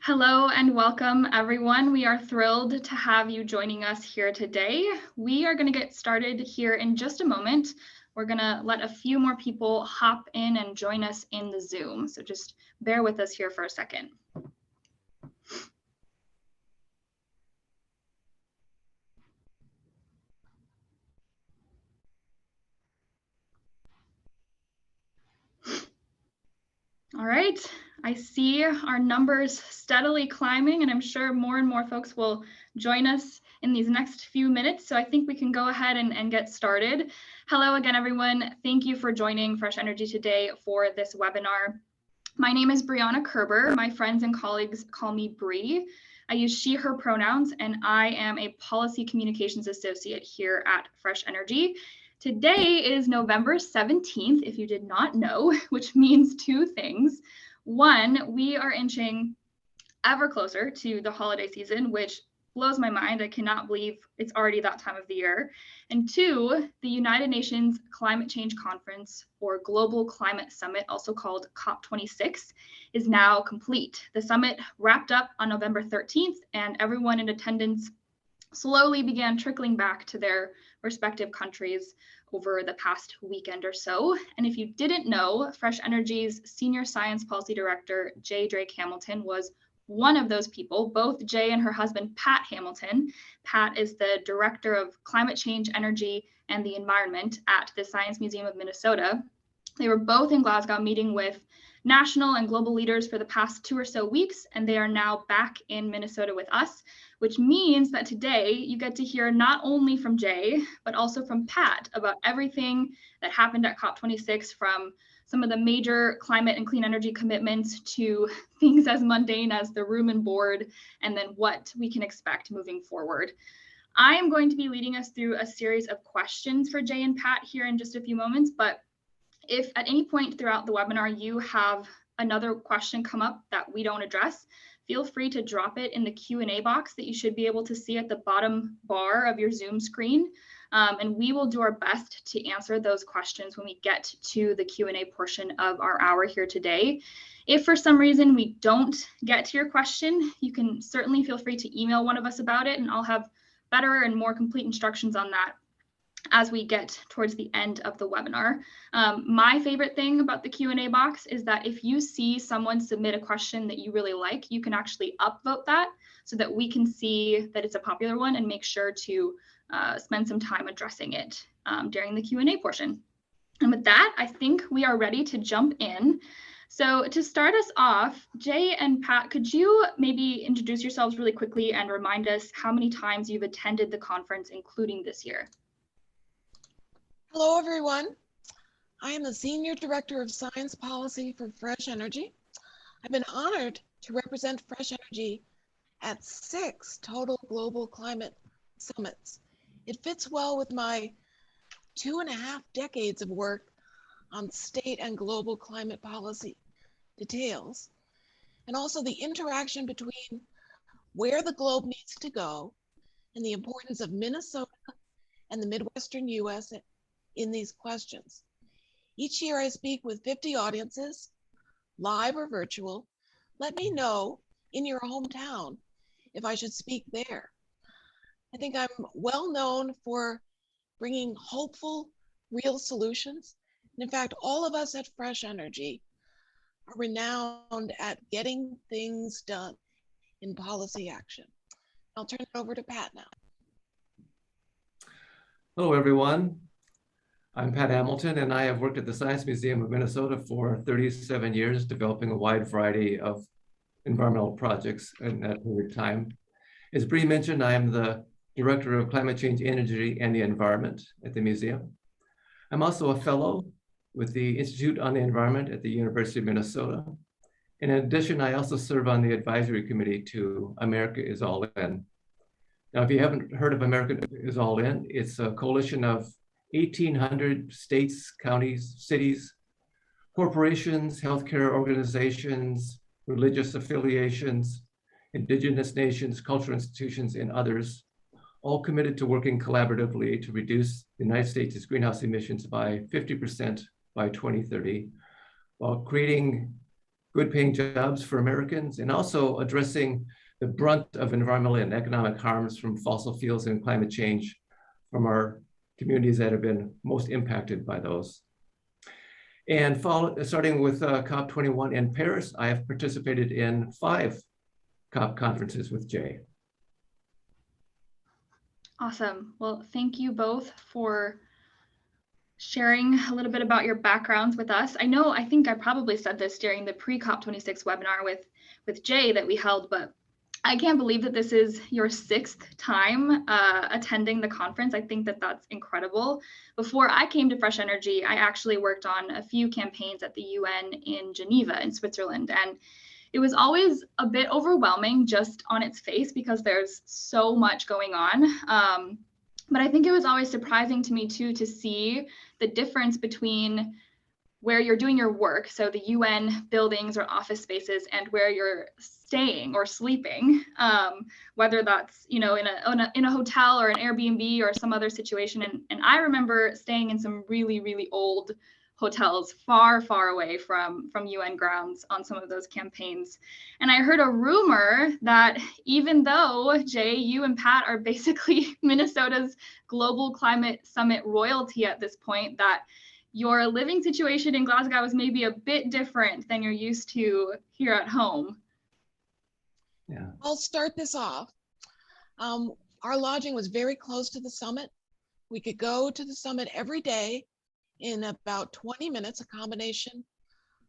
Hello and welcome, everyone. We are thrilled to have you joining us here today. We are going to get started here in just a moment. We're going to let a few more people hop in and join us in the Zoom. So just bear with us here for a second. All right, I see our numbers steadily climbing, and I'm sure more and more folks will join us in these next few minutes. So I think we can go ahead and get started. Hello again, everyone. Thank you for joining Fresh Energy today for this webinar. My name is Brianna Kerber. My friends and colleagues call me Bree. I use she, her pronouns, and I am a policy communications associate here at Fresh Energy. Today is November 17th, if you did not know, which means two things. One, we are inching ever closer to the holiday season, which blows my mind. I cannot believe it's already that time of the year. And two, the United Nations Climate Change Conference, or Global Climate Summit, also called COP26, is now complete. The summit wrapped up on November 13th, and everyone in attendance slowly began trickling back to their respective countries over the past weekend or so. And if you didn't know, Fresh Energy's Senior Science Policy Director, J. Drake Hamilton, was one of those people, both Jay and her husband, Pat Hamilton. Pat is the Director of Climate Change, Energy, and the Environment at the Science Museum of Minnesota. They were both in Glasgow meeting with national and global leaders for the past 2 or so weeks, and they are now back in Minnesota with us, which means that today you get to hear not only from Jay, but also from Pat about everything that happened at COP26, from some of the major climate and clean energy commitments to things as mundane as the room and board, and then what we can expect moving forward. I am going to be leading us through a series of questions for Jay and Pat here in just a few moments, but if at any point throughout the webinar you have another question come up that we don't address, feel free to drop it in the Q&A box that you should be able to see at the bottom bar of your Zoom screen. And we will do our best to answer those questions when we get to the Q&A portion of our hour here today. If for some reason we don't get to your question, you can certainly feel free to email one of us about it, and I'll have better and more complete instructions on that as we get towards the end of the webinar. My favorite thing about the Q&A box is that if you see someone submit a question that you really like, you can actually upvote that so that we can see that it's a popular one and make sure to spend some time addressing it during the Q&A portion. And with that, I think we are ready to jump in. So to start us off, Jay and Pat, could you maybe introduce yourselves really quickly and remind us how many times you've attended the conference, including this year? Hello, everyone. I am the Senior Director of Science Policy for Fresh Energy. I've been honored to represent Fresh Energy at 6 total global climate summits. It fits well with my 2.5 decades of work on state and global climate policy details, and also the interaction between where the globe needs to go and the importance of Minnesota and the Midwestern US in these questions. Each year I speak with 50 audiences, live or virtual. Let me know in your hometown if I should speak there. I think I'm well known for bringing hopeful, real solutions. And in fact, all of us at Fresh Energy are renowned at getting things done in policy action. I'll turn it over to Pat now. Hello, everyone. I'm Pat Hamilton, and I have worked at the Science Museum of Minnesota for 37 years, developing a wide variety of environmental projects in that period of time. As Bree mentioned, I am the Director of Climate Change, Energy, and the Environment at the museum. I'm also a fellow with the Institute on the Environment at the University of Minnesota. In addition, I also serve on the advisory committee to America is All In. Now, if you haven't heard of America is All In, it's a coalition of 1,800 states, counties, cities, corporations, healthcare organizations, religious affiliations, indigenous nations, cultural institutions, and others, all committed to working collaboratively to reduce the United States' greenhouse emissions by 50% by 2030, while creating good paying jobs for Americans, and also addressing the brunt of environmental and economic harms from fossil fuels and climate change from our communities that have been most impacted by those. And starting with COP21 in Paris, I have participated in 5 COP conferences with Jay. Awesome. Well, thank you both for sharing a little bit about your backgrounds with us. I think I probably said this during the pre-COP26 webinar with Jay that we held, but I can't believe that this is your 6th time attending the conference. I think that that's incredible. Before I came to Fresh Energy, I actually worked on a few campaigns at the UN in Geneva in Switzerland, and it was always a bit overwhelming just on its face because there's so much going on. But I think it was always surprising to me too to see the difference between where you're doing your work, so the UN buildings or office spaces, and where you're staying or sleeping, whether that's in a hotel or an Airbnb or some other situation. And I remember staying in some really, really old hotels far, far away from UN grounds on some of those campaigns. And I heard a rumor that even though, Jay, you and Pat are basically Minnesota's Global Climate Summit royalty at this point, that your living situation in Glasgow is maybe a bit different than you're used to here at home. Yeah. I'll start this off. Our lodging was very close to the summit. We could go to the summit every day in about 20 minutes, a combination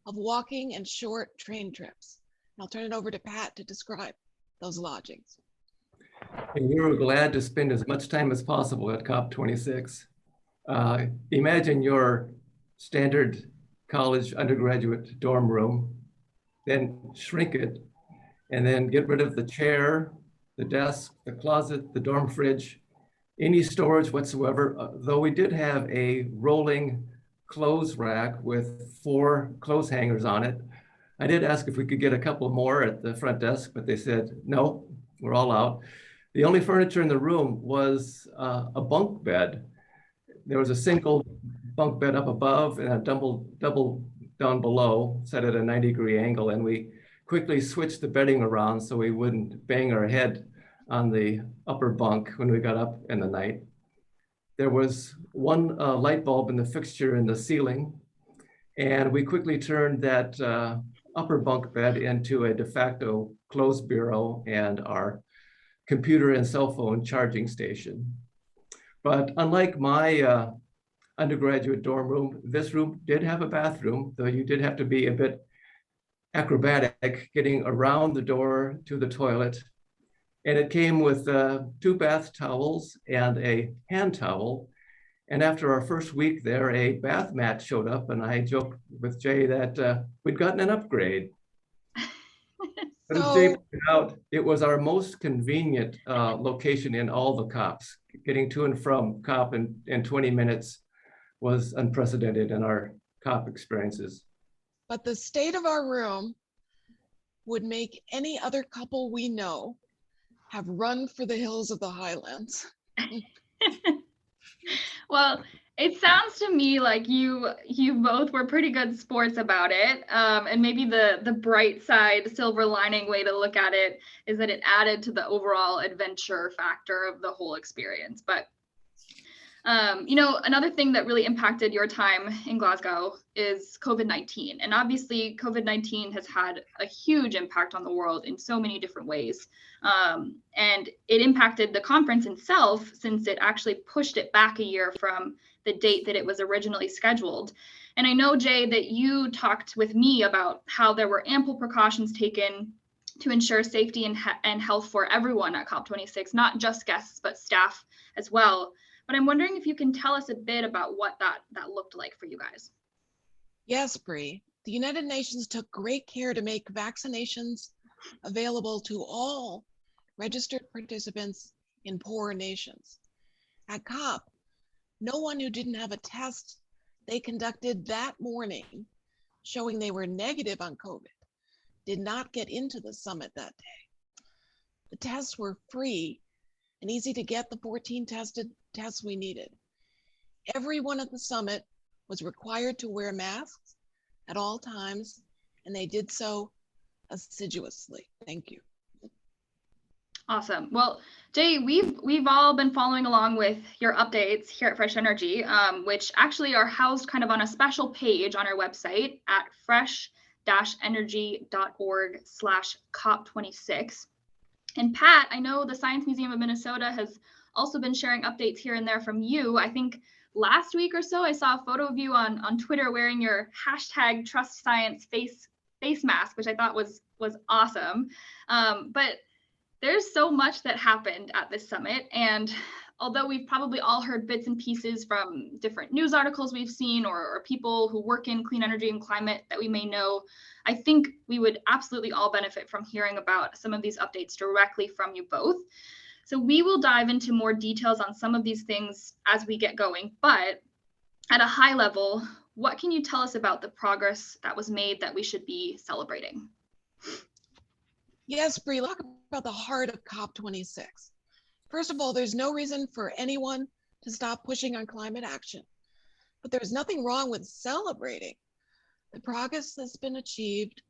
of walking and short train trips. I'll turn it over to Pat to describe those lodgings. And we were glad to spend as much time as possible at COP26. Imagine your standard college undergraduate dorm room, then shrink it, and then get rid of the chair, the desk, the closet, the dorm fridge, any storage whatsoever, though we did have a rolling clothes rack with 4 clothes hangers on it. I did ask if we could get a couple more at the front desk, but they said, no, we're all out. The only furniture in the room was a bunk bed. There was a single bunk bed up above and a double down below, set at a 90-degree angle, and we quickly switched the bedding around so we wouldn't bang our head on the upper bunk when we got up in the night. There was one light bulb in the fixture in the ceiling, and we quickly turned that upper bunk bed into a de facto clothes bureau and our computer and cell phone charging station. But unlike my undergraduate dorm room, this room did have a bathroom, though you did have to be a bit acrobatic getting around the door to the toilet. And it came with 2 bath towels and a hand towel. And after our first week there, a bath mat showed up, and I joked with Jay that we'd gotten an upgrade. But as Jay pointed out, it was our most convenient location in all the COPs. Getting to and from COP in 20 minutes was unprecedented in our COP experiences. But the state of our room would make any other couple we know have run for the hills of the Highlands. Well, it sounds to me like you both were pretty good sports about it. And maybe the bright side, silver lining way to look at it is that it added to the overall adventure factor of the whole experience. But another thing that really impacted your time in Glasgow is COVID-19. And obviously COVID-19 has had a huge impact on the world in so many different ways. And it impacted the conference itself, since it actually pushed it back a year from the date that it was originally scheduled. And I know, Jay, that you talked with me about how there were ample precautions taken to ensure safety and health for everyone at COP26, not just guests, but staff as well. But I'm wondering if you can tell us a bit about what that looked like for you guys. Yes, Bree. The United Nations took great care to make vaccinations available to all registered participants in poorer nations. At COP, no one who didn't have a test they conducted that morning showing they were negative on COVID did not get into the summit that day. The tests were free and easy to get, the 14 tests we needed. Everyone at the summit was required to wear masks at all times and they did so assiduously. Thank you. Awesome. Well, Jay, we've all been following along with your updates here at Fresh Energy, which actually are housed kind of on a special page on our website at fresh-energy.org/COP26. And Pat, I know the Science Museum of Minnesota has also been sharing updates here and there from you. I think last week or so, I saw a photo of you on Twitter wearing your #TrustScience face mask, which I thought was awesome. But there's so much that happened at this summit. And although we've probably all heard bits and pieces from different news articles we've seen or people who work in clean energy and climate that we may know, I think we would absolutely all benefit from hearing about some of these updates directly from you both. So we will dive into more details on some of these things as we get going. But at a high level, what can you tell us about the progress that was made that we should be celebrating? Yes, Bree, talk about the heart of COP26. First of all, there's no reason for anyone to stop pushing on climate action, but there's nothing wrong with celebrating the progress that's been achieved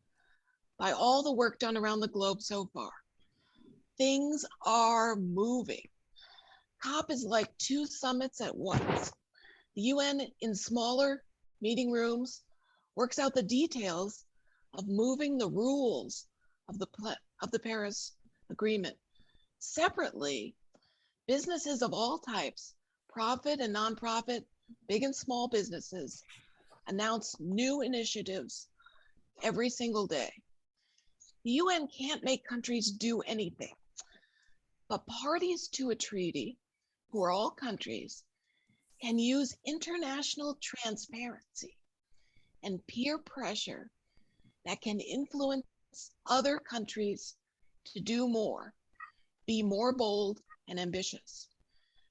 by all the work done around the globe so far. Things are moving. COP is like two summits at once. The UN in smaller meeting rooms works out the details of moving the rules of the Paris Agreement. Separately, businesses of all types, profit and nonprofit, big and small businesses, announce new initiatives every single day. The UN can't make countries do anything, but parties to a treaty, who are all countries, can use international transparency and peer pressure that can influence other countries to do more, be more bold and ambitious.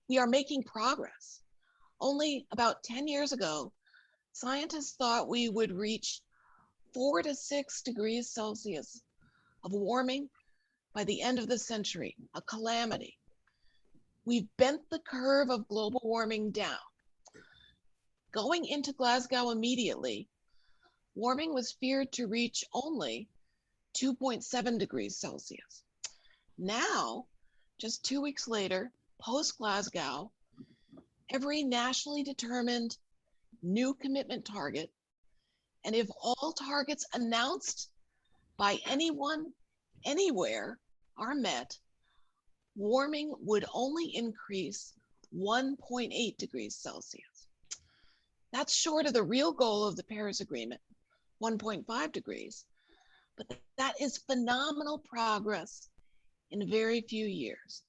We are making progress. Only about 10 years ago, scientists thought we would reach 4 to 6 degrees Celsius of warming by the end of the century, a calamity. We've bent the curve of global warming down. Going into Glasgow immediately, warming was feared to reach only 2.7 degrees Celsius. Now, just 2 weeks later, post-Glasgow, every nationally determined new commitment target, and if all targets announced by anyone, anywhere, are met, warming would only increase 1.8 degrees Celsius. That's short of the real goal of the Paris Agreement, 1.5 degrees, but that is phenomenal progress in very few years.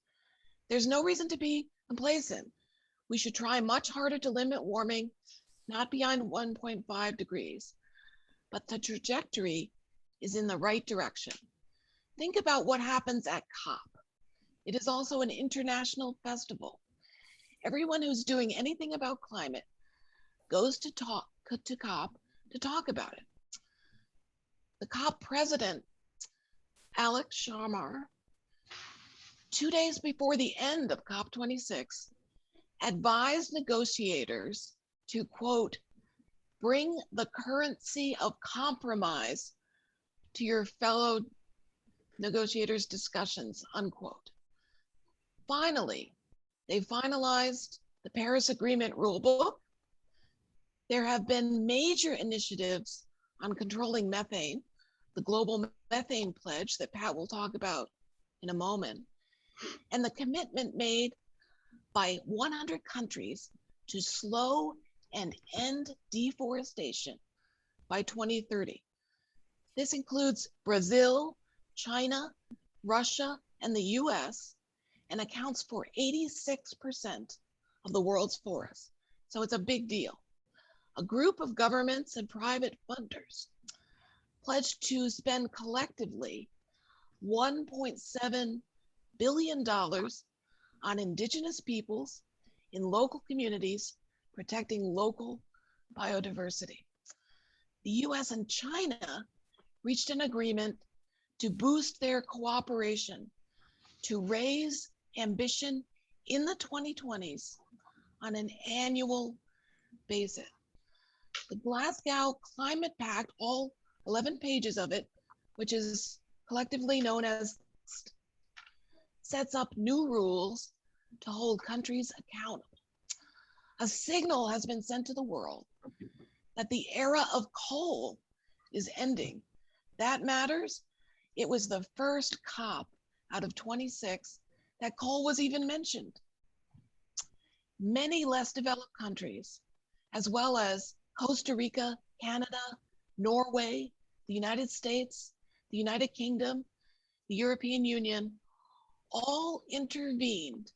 There's no reason to be complacent. We should try much harder to limit warming, not beyond 1.5 degrees, but the trajectory is in the right direction. Think about what happens at COP. It is also an international festival. Everyone who's doing anything about climate goes to COP to talk about it. The COP president, Alex Sharmar, 2 days before the end of COP26, advised negotiators to, quote, bring the currency of compromise to your fellow negotiators' discussions, unquote. Finally, they finalized the Paris Agreement rulebook. There have been major initiatives on controlling methane, the global methane pledge that Pat will talk about in a moment, and the commitment made by 100 countries to slow and end deforestation by 2030. This includes Brazil, China, Russia, and the US, and accounts for 86% of the world's forests. So it's a big deal. A group of governments and private funders pledged to spend collectively $1.7 billion on indigenous peoples in local communities protecting local biodiversity. The US and China reached an agreement to boost their cooperation to raise ambition in the 2020s on an annual basis. The Glasgow Climate Pact, all 11 pages of it, which is collectively known as, sets up new rules to hold countries accountable. A signal has been sent to the world that the era of coal is ending. That matters. It was the first COP out of 26 that coal was even mentioned. Many less developed countries, as well as Costa Rica, Canada, Norway, the United States, the United Kingdom, the European Union, all intervened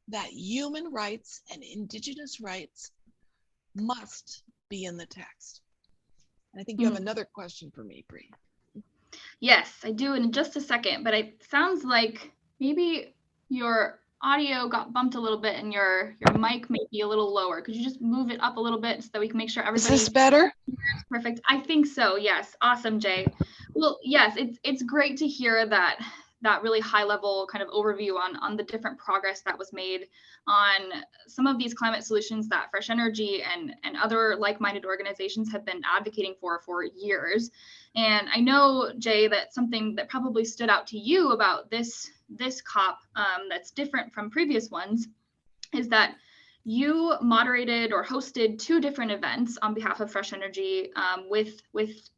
that human rights and indigenous rights must be in the text. And I think you have another question for me, Bree. Yes, I do in just a second, but it sounds like maybe your audio got bumped a little bit and your mic may be a little lower. Could you just move it up a little bit so that we can make sure everybody Is this better? Perfect. I think so. Yes. Awesome, Jay. Well, yes, it's great to hear that really high level kind of overview on the different progress that was made on some of these climate solutions that Fresh Energy and other like-minded organizations have been advocating for years. And I know, Jay, that something that probably stood out to you about this COP that's different from previous ones is that you moderated or hosted 2 different events on behalf of Fresh Energy with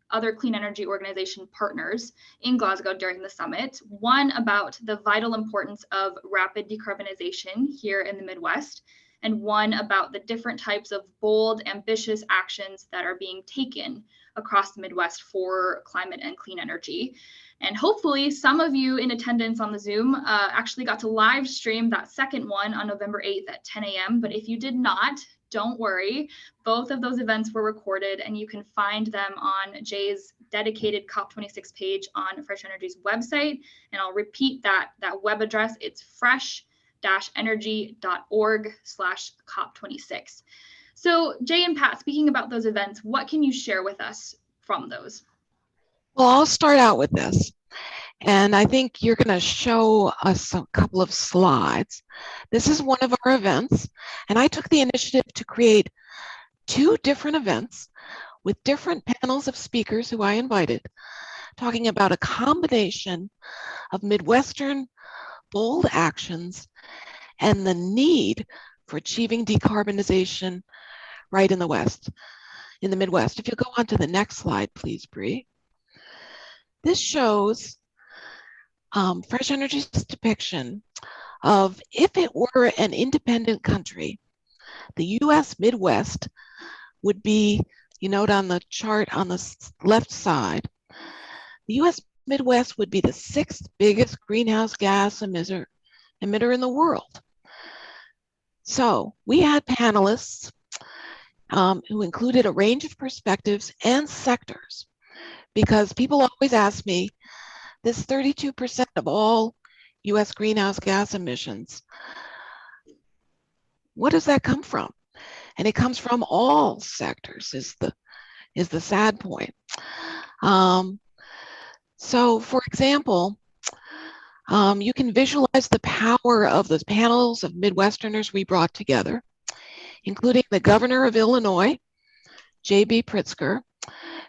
other clean energy organization partners in Glasgow during the summit. One about the vital importance of rapid decarbonization here in the Midwest, and one about the different types of bold, ambitious actions that are being taken across the Midwest for climate and clean energy. And hopefully some of you in attendance on the Zoom actually got to live stream that second one on November 8th at 10 a.m. But if you did not, don't worry. Both of those events were recorded and you can find them on Jay's dedicated COP26 page on Fresh Energy's website. And I'll repeat that web address. It's fresh-energy.org/COP26. So Jay and Pat, speaking about those events, what can you share with us from those? Well, I'll start out with this. And I think you're going to show us a couple of slides. This is one of our events. And I took the initiative to create 2 different events with different panels of speakers who I invited, talking about a combination of Midwestern bold actions and the need for achieving decarbonization right in the West, in the Midwest. If you go on to the next slide, please, Bree. This shows Fresh Energy's depiction of if it were an independent country, the US Midwest would be, you note on the chart on the left side, the US Midwest would be the 6th biggest greenhouse gas emitter in the world. So we had panelists who included a range of perspectives and sectors, because people always ask me, this 32% of all US greenhouse gas emissions, what does that come from? And it comes from all sectors is the sad point. So for example, you can visualize the power of the panels of Midwesterners we brought together, including the governor of Illinois, J.B. Pritzker,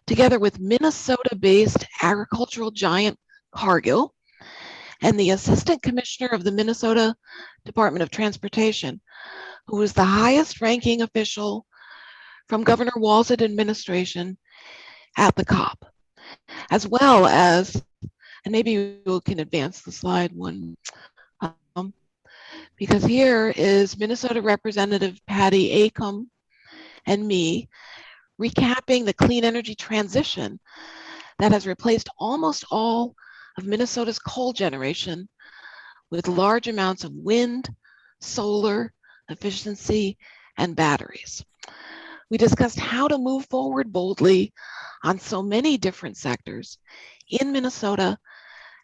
together with Minnesota-based agricultural giant Cargill, and the assistant commissioner of the Minnesota Department of Transportation, who was the highest ranking official from Governor Walz's administration at the COP, as well as, and maybe you can advance the slide one, because here is Minnesota Representative Patty Acom and me recapping the clean energy transition that has replaced almost all of Minnesota's coal generation with large amounts of wind, solar, efficiency, and batteries. We discussed how to move forward boldly on so many different sectors in Minnesota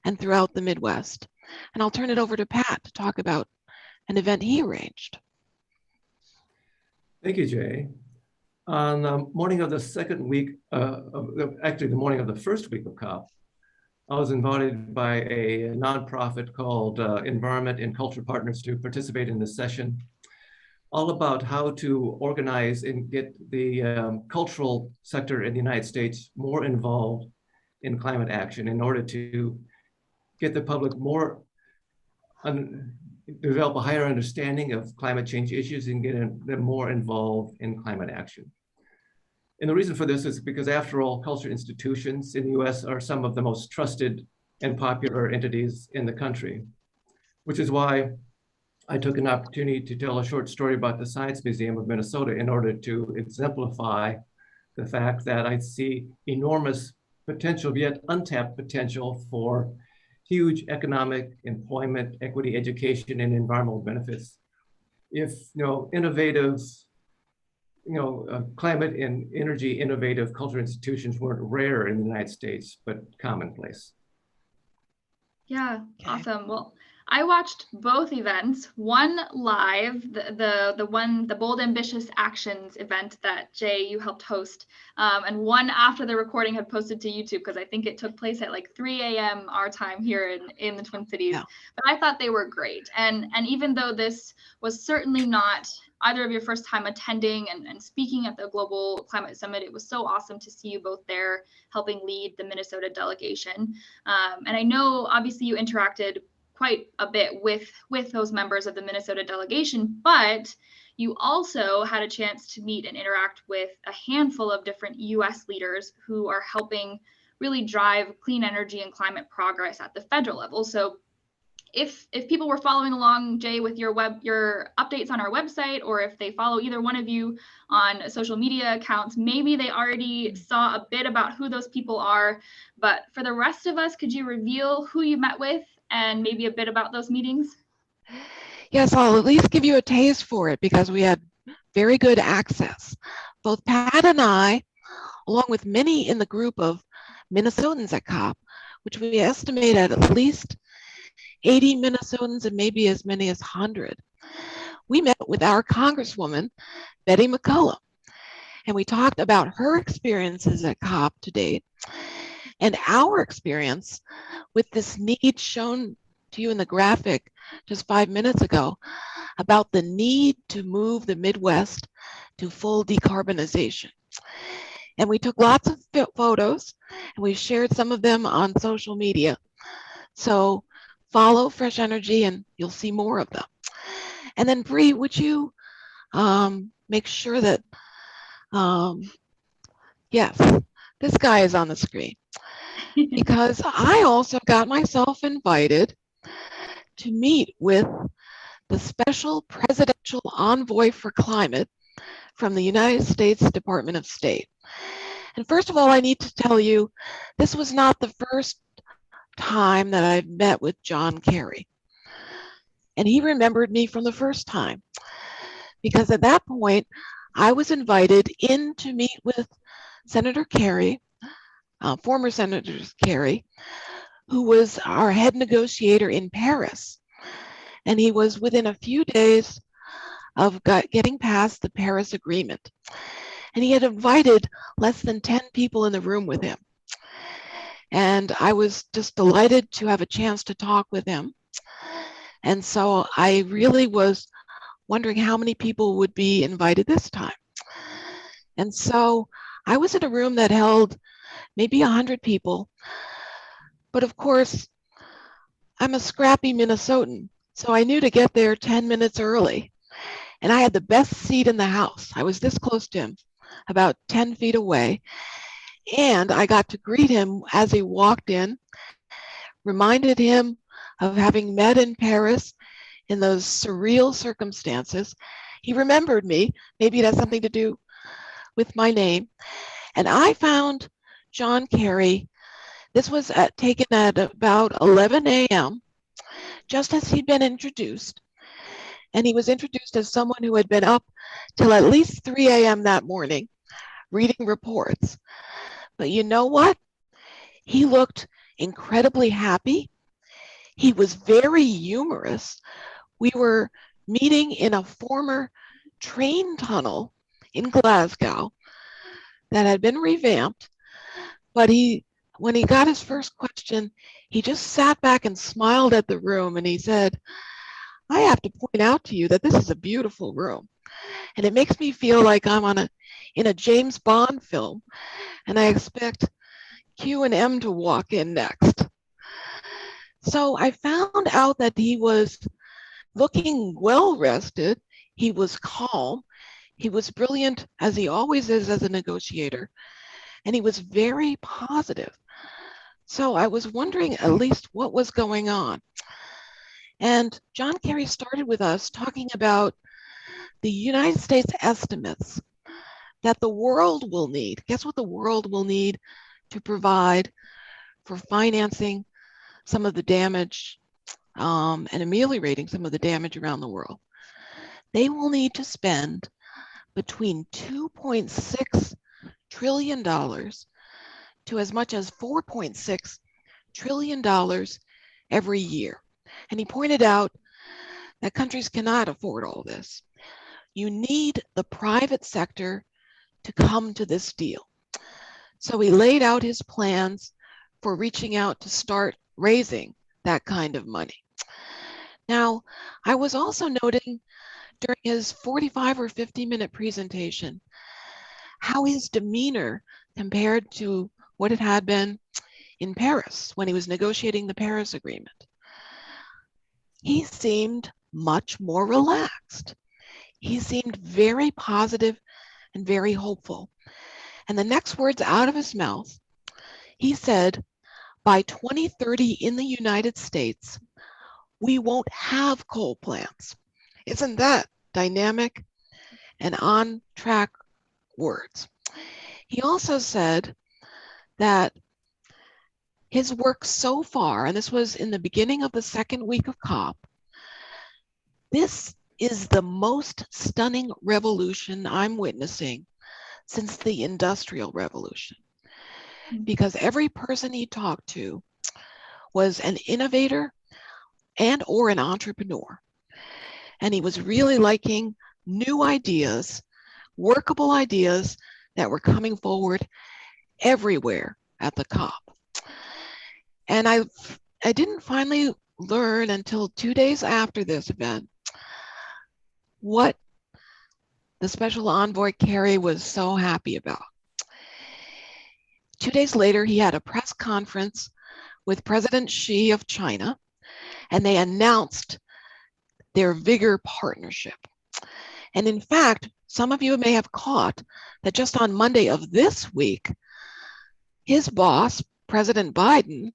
and throughout the Midwest. And I'll turn it over to Pat to talk about an event he arranged. Thank you, Jay. On the morning of the second week, actually the morning of the first week of COP, I was invited by a nonprofit called Environment and Culture Partners to participate in this session all about how to organize and get the cultural sector in the United States more involved in climate action in order to get the public more, develop a higher understanding of climate change issues and get them more involved in climate action. And the reason for this is because, after all, culture institutions in the US are some of the most trusted and popular entities in the country, which is why I took an opportunity to tell a short story about the Science Museum of Minnesota in order to exemplify the fact that I see enormous potential, yet untapped potential, for huge economic, employment, equity, education, and environmental benefits. If innovative, climate and energy innovative cultural institutions weren't rare in the United States, but commonplace. Yeah, Okay. awesome. Well, I watched both events, one live, the Bold Ambitious Actions event that Jay, you helped host, and one after the recording had posted to YouTube, because I think it took place at like 3 a.m. our time here in the Twin Cities. Yeah. But I thought they were great. And even though this was certainly not either of your first time attending and speaking at the Global Climate Summit, it was so awesome to see you both there helping lead the Minnesota delegation. And I know obviously you interacted quite a bit with those members of the Minnesota delegation, but you also had a chance to meet and interact with a handful of different US leaders who are helping really drive clean energy and climate progress at the federal level. So if people were following along, Jay, with your updates on our website, or if they follow either one of you on social media accounts, maybe they already saw a bit about who those people are. But for the rest of us, could you reveal who you met with and maybe a bit about those meetings? Yes, I'll at least give you a taste for it, because we had very good access. Both Pat and I, along with many in the group of Minnesotans at COP, which we estimate at least 80 Minnesotans and maybe as many as 100. We met with our Congresswoman, Betty McCollum, and we talked about her experiences at COP to date and our experience with this need shown to you in the graphic just 5 minutes ago about the need to move the Midwest to full decarbonization. And we took lots of photos, and we shared some of them on social media. So follow Fresh Energy and you'll see more of them. And then Bree, would you make sure that, yes, this guy is on the screen, because I also got myself invited to meet with the Special Presidential Envoy for Climate from the United States Department of State. And first of all, I need to tell you, this was not the first time that I met with John Kerry. And he remembered me from the first time, because at that point, I was invited in to meet with Senator Kerry, former Senator Kerry, who was our head negotiator in Paris. And he was within a few days of getting past the Paris Agreement. And he had invited less than 10 people in the room with him. And I was just delighted to have a chance to talk with him. And so I really was wondering how many people would be invited this time. And so I was in a room that held maybe 100 people. But of course, I'm a scrappy Minnesotan, so I knew to get there 10 minutes early. And I had the best seat in the house. I was this close to him, about 10 feet away. And I got to greet him as he walked in, reminded him of having met in Paris in those surreal circumstances. He remembered me. Maybe it has something to do with my name. And I found John Kerry. This was taken at about 11 a.m., just as he'd been introduced. And he was introduced as someone who had been up till at least 3 a.m. that morning, reading reports. But you know what? He looked incredibly happy. He was very humorous. We were meeting in a former train tunnel in Glasgow that had been revamped. But when he got his first question, he just sat back and smiled at the room, and he said, "I have to point out to you that this is a beautiful room." And it makes me feel like I'm in a James Bond film, and I expect Q and M to walk in next. So I found out that he was looking well rested. He was calm. He was brilliant, as he always is as a negotiator, and he was very positive. So I was wondering at least what was going on. And John Kerry started with us talking about the United States estimates that the world will need. Guess what the world will need to provide for financing some of the damage and ameliorating some of the damage around the world? They will need to spend between $2.6 trillion to as much as $4.6 trillion every year. And he pointed out that countries cannot afford all this. You need the private sector to come to this deal. So he laid out his plans for reaching out to start raising that kind of money. Now, I was also noting during his 45 or 50-minute presentation how his demeanor compared to what it had been in Paris when he was negotiating the Paris Agreement. He seemed much more relaxed. He seemed very positive and very hopeful. And the next words out of his mouth, he said, by 2030 in the United States, we won't have coal plants. Isn't that dynamic and on track words? He also said that his work so far, and this was in the beginning of the second week of COP, this is the most stunning revolution I'm witnessing since the Industrial Revolution. Because every person he talked to was an innovator and or an entrepreneur. And he was really liking new ideas, workable ideas that were coming forward everywhere at the COP. And I didn't finally learn until 2 days after this event what the Special Envoy Kerry was so happy about. 2 days later, he had a press conference with President Xi of China, and they announced their Vigor partnership. And in fact, some of you may have caught that just on Monday of this week, his boss, President Biden,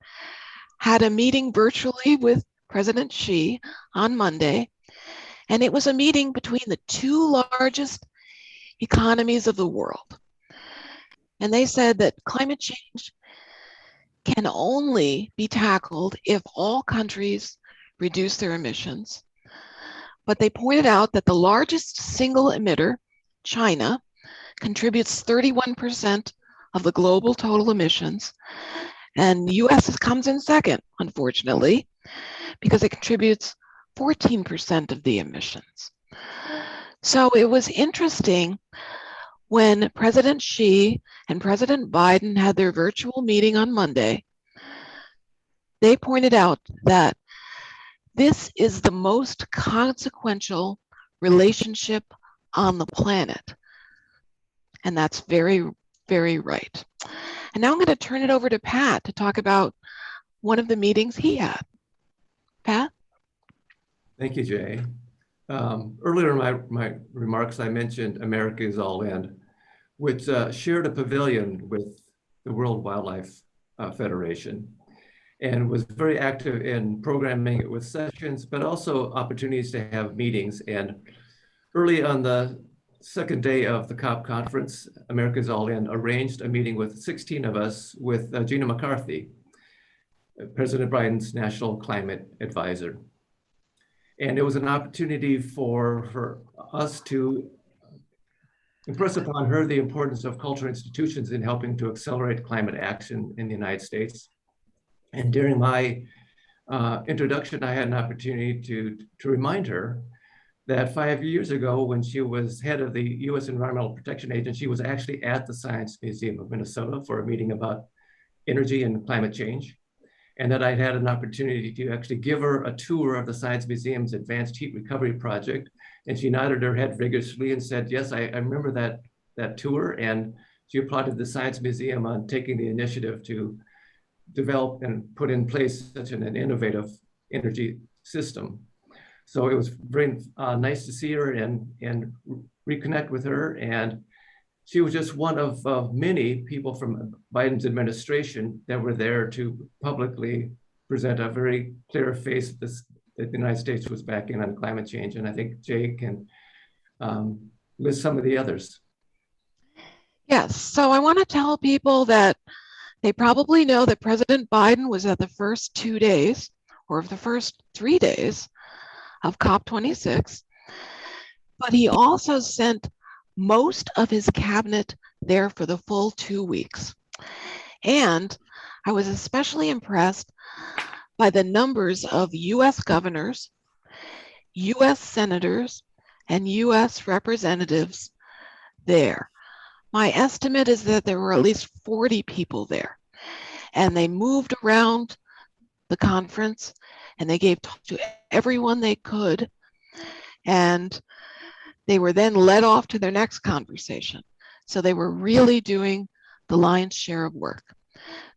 had a meeting virtually with President Xi on Monday, and it was a meeting between the two largest economies of the world. And they said that climate change can only be tackled if all countries reduce their emissions. But they pointed out that the largest single emitter, China, contributes 31% of the global total emissions. And the US comes in second, unfortunately, because it contributes 14% of the emissions. So it was interesting when President Xi and President Biden had their virtual meeting on Monday. They pointed out that this is the most consequential relationship on the planet. And that's very, very right. And now I'm going to turn it over to Pat to talk about one of the meetings he had. Pat? Thank you, Jay. Earlier in my remarks, I mentioned America is All In, which shared a pavilion with the World Wildlife Federation, and was very active in programming it with sessions, but also opportunities to have meetings. And early on the second day of the COP conference, America's All In arranged a meeting with 16 of us with Gina McCarthy, President Biden's National Climate Advisor. And it was an opportunity for us to impress upon her the importance of cultural institutions in helping to accelerate climate action in the United States. And during my introduction, I had an opportunity to remind her that 5 years ago, when she was head of the U.S. Environmental Protection Agency, she was actually at the Science Museum of Minnesota for a meeting about energy and climate change. And that I'd had an opportunity to actually give her a tour of the Science Museum's Advanced Heat Recovery Project And she nodded her head vigorously and said, yes, I remember that tour. And she applauded the Science Museum on taking the initiative to develop and put in place such an innovative energy system. So it was very nice to see her and reconnect with her. And she was just one of many people from Biden's administration that were there to publicly present a very clear face that the United States was back in on climate change. And I think Jay can list some of the others. Yes, so I want to tell people that they probably know that President Biden was at the first 2 days or the first 3 days of COP26, but he also sent most of his cabinet there for the full 2 weeks. And I was especially impressed by the numbers of US governors, US senators, and US representatives there. My estimate is that there were at least 40 people there, and they moved around the conference and they gave talk to everyone they could, and they were then led off to their next conversation. So they were really doing the lion's share of work.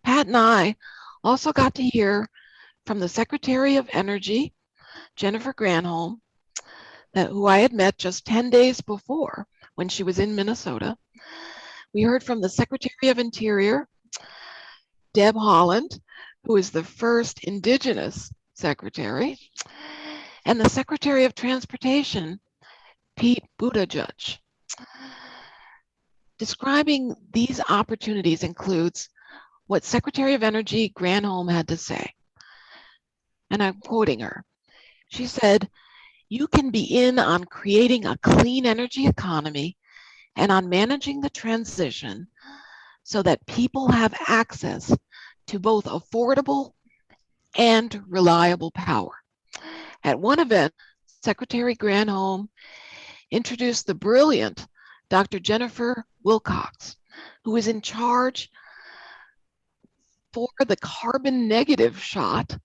Pat and I also got to hear from the Secretary of Energy, Jennifer Granholm, who I had met just 10 days before when she was in Minnesota. We heard from the Secretary of Interior, Deb Haaland, who is the first Indigenous Secretary, and the Secretary of Transportation, Pete Buttigieg. Describing these opportunities includes what Secretary of Energy Granholm had to say. And I'm quoting her. She said, "You can be in on creating a clean energy economy and on managing the transition so that people have access to both affordable and reliable power." At one event, Secretary Granholm introduced the brilliant Dr. Jennifer Wilcox, who is in charge for the carbon negative shot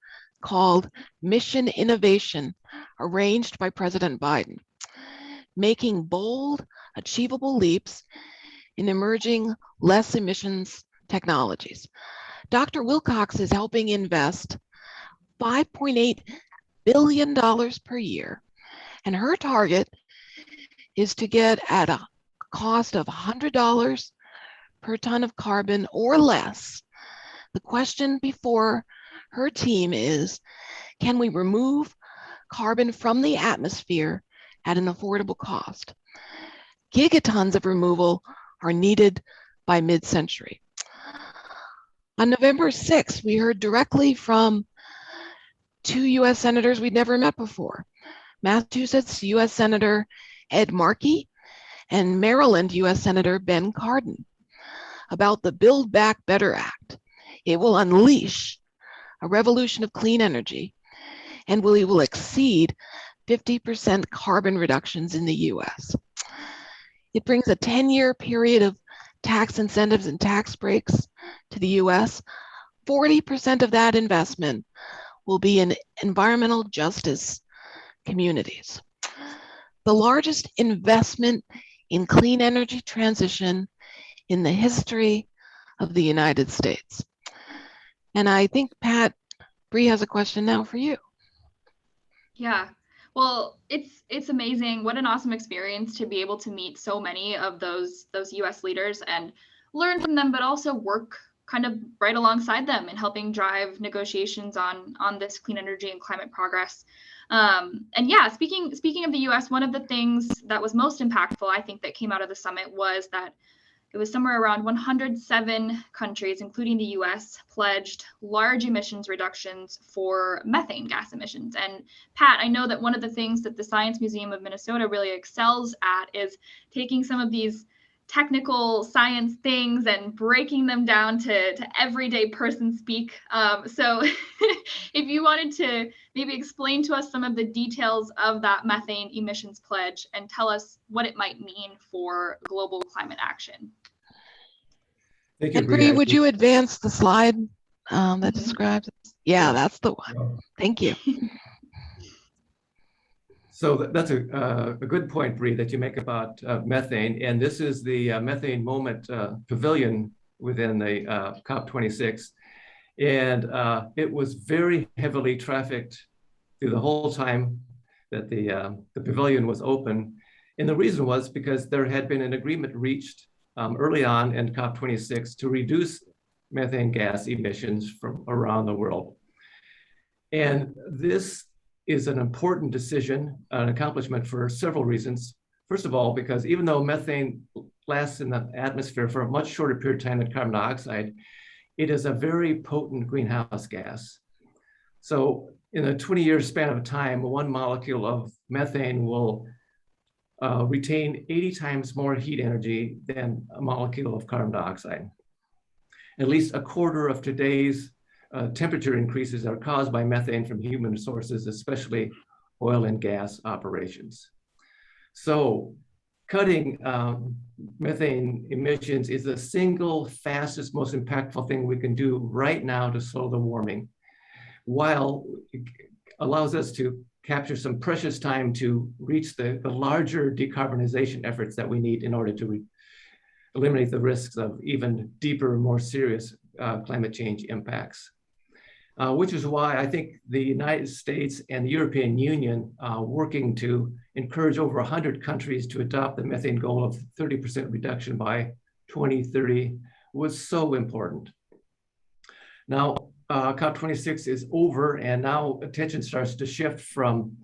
called Mission Innovation, arranged by President Biden, making bold, achievable leaps in emerging less emissions technologies. Dr. Wilcox is helping invest $5.8 billion per year, and her target is to get at a cost of $100 per ton of carbon or less. The question before her team is, can we remove carbon from the atmosphere at an affordable cost? Gigatons of removal are needed by mid-century. On November 6th, we heard directly from 2 US senators we'd never met before. Massachusetts US Senator Ed Markey and Maryland US Senator Ben Cardin about the Build Back Better Act. It will unleash a revolution of clean energy, and we will exceed 50% carbon reductions in the US. It brings a 10-year period of tax incentives and tax breaks to the US. 40% of that investment will be in environmental justice communities. The largest investment in clean energy transition in the history of the United States. And I think, Pat, Bree has a question now for you. Yeah, well, it's amazing. What an awesome experience to be able to meet so many of those US leaders and learn from them, but also work kind of right alongside them in helping drive negotiations on this clean energy and climate progress. And yeah, speaking of the US, one of the things that was most impactful, I think, that came out of the summit was that it was somewhere around 107 countries, including the US, pledged large emissions reductions for methane gas emissions. And Pat, I know that one of the things that the Science Museum of Minnesota really excels at is taking some of these technical science things and breaking them down to everyday person speak. So if you wanted to maybe explain to us some of the details of that methane emissions pledge and tell us what it might mean for global climate action. Thank you, And Bree, would you advance the slide that describes it? Yeah, that's the one. Thank you. So that's a good point, Bree, that you make about methane. And this is the Methane Moment pavilion within the COP26. And it was very heavily trafficked through the whole time that the pavilion was open. And the reason was because there had been an agreement reached early on in COP26 to reduce methane gas emissions from around the world. And this is an important decision, an accomplishment for several reasons. First of all, because even though methane lasts in the atmosphere for a much shorter period of time than carbon dioxide, it is a very potent greenhouse gas. So in a 20-year span of time, one molecule of methane will retain 80 times more heat energy than a molecule of carbon dioxide. At least a quarter of today's temperature increases are caused by methane from human sources, especially oil and gas operations. So cutting methane emissions is the single fastest, most impactful thing we can do right now to slow the warming, while it allows us to capture some precious time to reach the larger decarbonization efforts that we need in order to eliminate the risks of even deeper, more serious climate change impacts. Which is why I think the United States and the European Union working to encourage over 100 countries to adopt the methane goal of 30% reduction by 2030 was so important. Now, COP26 is over, and now attention starts to shift from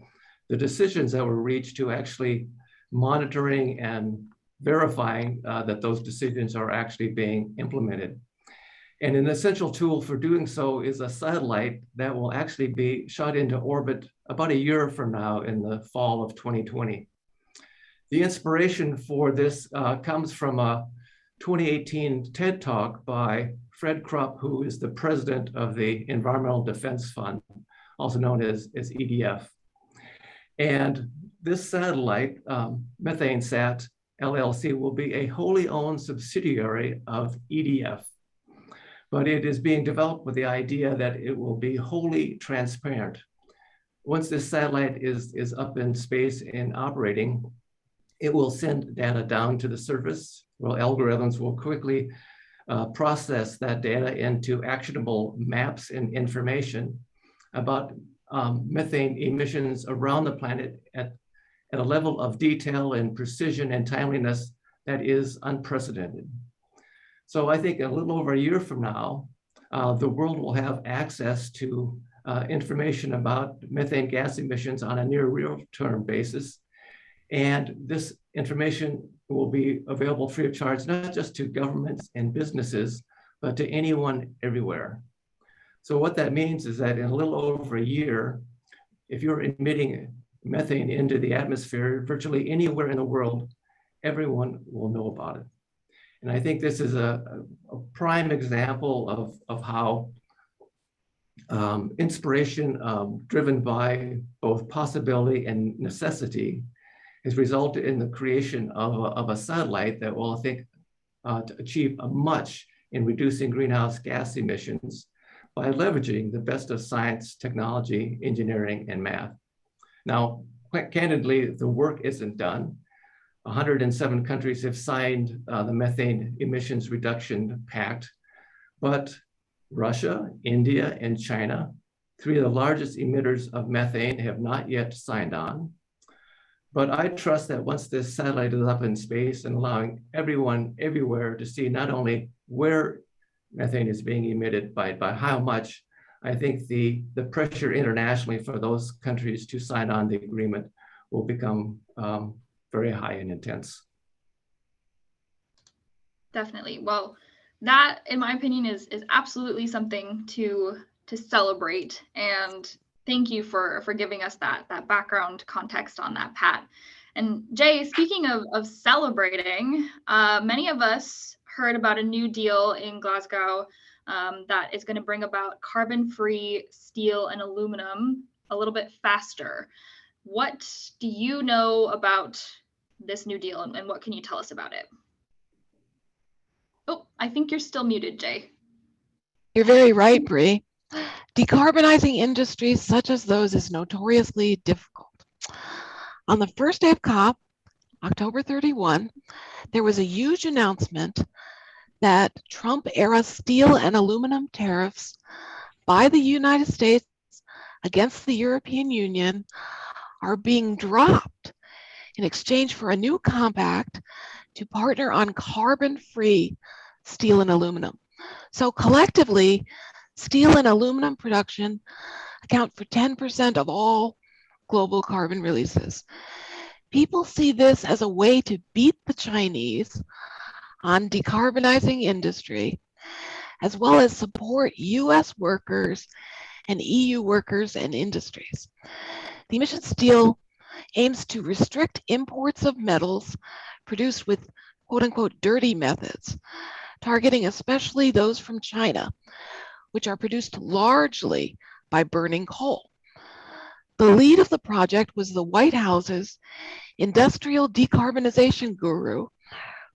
the decisions that were reached to actually monitoring and verifying that those decisions are actually being implemented. And an essential tool for doing so is a satellite that will actually be shot into orbit about a year from now in the fall of 2020. The inspiration for this comes from a 2018 TED Talk by Fred Krupp, who is the president of the Environmental Defense Fund, also known as EDF. And this satellite, MethaneSat LLC, will be a wholly owned subsidiary of EDF. But it is being developed with the idea that it will be wholly transparent. Once this satellite is up in space and operating, it will send data down to the surface, where algorithms will quickly process that data into actionable maps and information about methane emissions around the planet at a level of detail and precision and timeliness that is unprecedented. So I think a little over a year from now, the world will have access to information about methane gas emissions on a near real-term basis. And this information will be available free of charge, not just to governments and businesses, but to anyone everywhere. So what that means is that in a little over a year, if you're emitting methane into the atmosphere virtually anywhere in the world, everyone will know about it. And I think this is a prime example of how inspiration driven by both possibility and necessity has resulted in the creation of a satellite that will, I think, to achieve a much in reducing greenhouse gas emissions by leveraging the best of science, technology, engineering, and math. Now, quite candidly, the work isn't done. 107 countries have signed the Methane Emissions Reduction Pact, but Russia, India, and China, three of the largest emitters of methane, have not yet signed on. But I trust that once this satellite is up in space and allowing everyone everywhere to see not only where methane is being emitted by how much, I think the pressure internationally for those countries to sign on the agreement will become very high and intense. Definitely. Well, that, in my opinion, is absolutely something to celebrate. And thank you for giving us that background context on that, Pat. And Jay, speaking of celebrating, many of us heard about a new deal in Glasgow that is going to bring about carbon-free steel and aluminum a little bit faster. What do you know about this new deal, and what can you tell us about it? Oh, I think you're still muted, Jay. You're very right, Bree. Decarbonizing industries such as those is notoriously difficult. On the first day of COP, October 31, there was a huge announcement that Trump-era steel and aluminum tariffs by the United States against the European Union are being dropped in exchange for a new compact to partner on carbon-free steel and aluminum. So collectively, steel and aluminum production account for 10% of all global carbon releases. People see this as a way to beat the Chinese on decarbonizing industry, as well as support US workers and EU workers and industries. The Emission Steel aims to restrict imports of metals produced with quote unquote dirty methods, targeting especially those from China, which are produced largely by burning coal. The lead of the project was the White House's industrial decarbonization guru,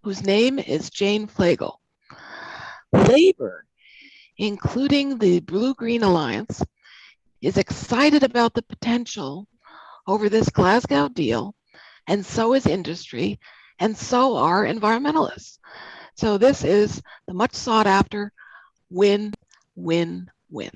whose name is Jane Flagle. Labor, including the Blue-Green Alliance, is excited about the potential over this Glasgow deal, and so is industry, and so are environmentalists. So this is the much sought after win, win, win.